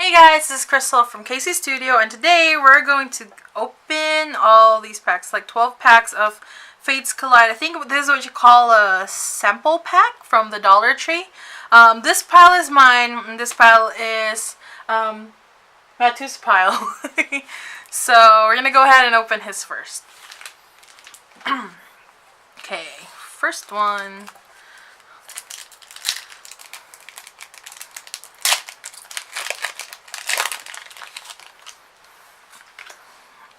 Hey guys, this is Krystal from Casey Studio, and today we're going to open all these packs, like 12 packs of Fates Collide. I think this is what you call a sample pack from the Dollar Tree. This pile is mine, and this pile is Matu's pile. So we're going to go ahead and open his first. Okay, first one.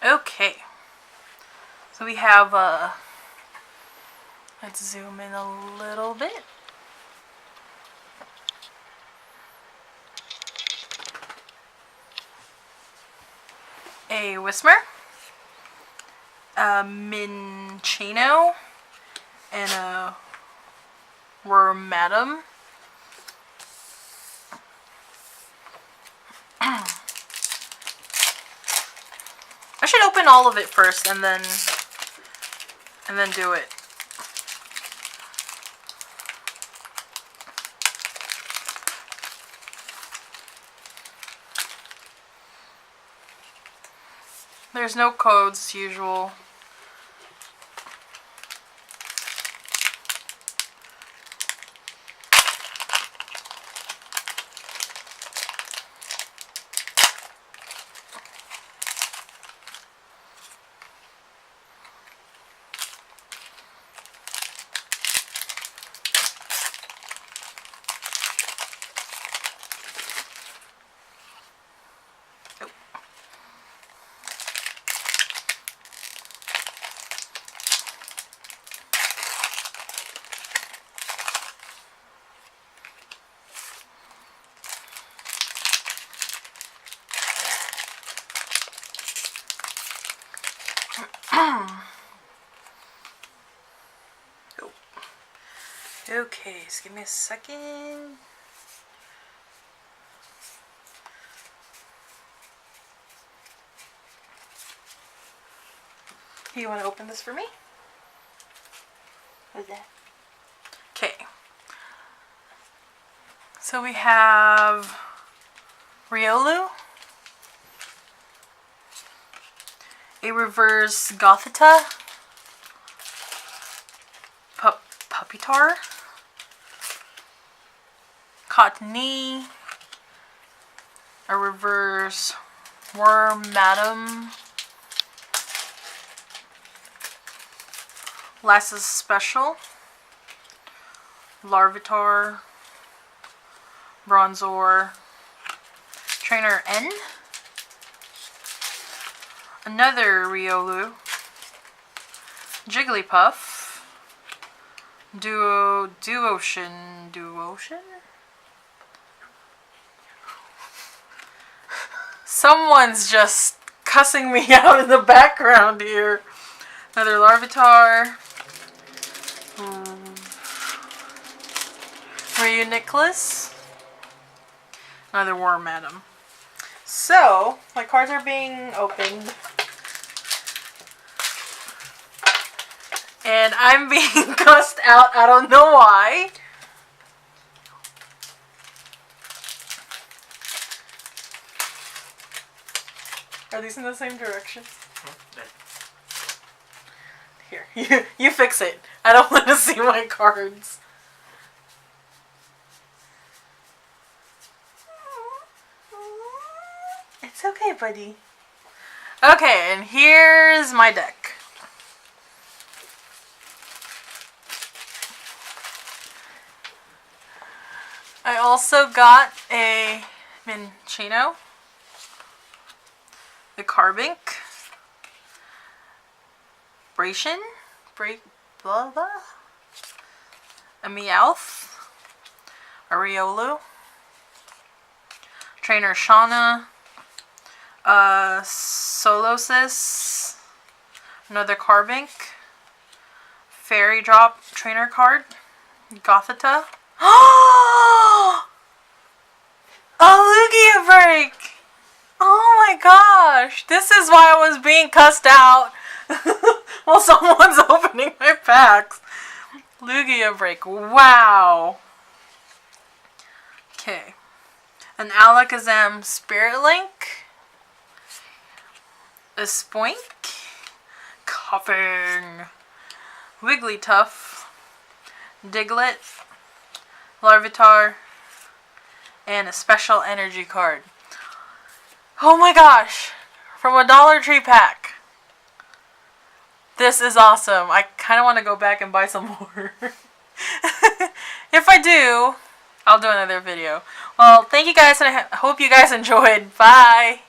Okay, so we have, let's zoom in a little bit. A Whismer, a Minchino, and a Wormadam. I should open all of it first and then do it. There's no codes as usual. Okay, just give me a second. You want to open this for me? What's that? Okay. So we have Riolu, a reverse Gothita, Pupitar, Cottony, a reverse Wormadam, Lasses Special, Larvitar, Bronzor, Trainer N, another Riolu, Jigglypuff, Duocean. Someone's just cussing me out in the background here. Another Larvitar, Nicholas, another Wormadam. So my cards are being opened. And I'm being cussed out. I don't know why. Are these in the same direction? Here, you fix it. I don't want to see my cards. It's okay, buddy. Okay, and here's my deck. I also got a Minchino, a Carbink, a Meowth, a Riolu, Trainer Shauna, a Solosis, another Carbink, Fairy Drop Trainer card, Gothita. A Lugia break! Oh my gosh! This is why I was being cussed out while someone's opening my packs. Lugia break. Wow. Okay. an Alakazam Spirit Link, a Spoink, Coughing, Wigglytuff, Diglett, Larvitar, and a special energy card. Oh my gosh! From a Dollar Tree pack. This is awesome. I kind of want to go back and buy some more. If I do, I'll do another video. Well, thank you guys, and I hope you guys enjoyed. Bye!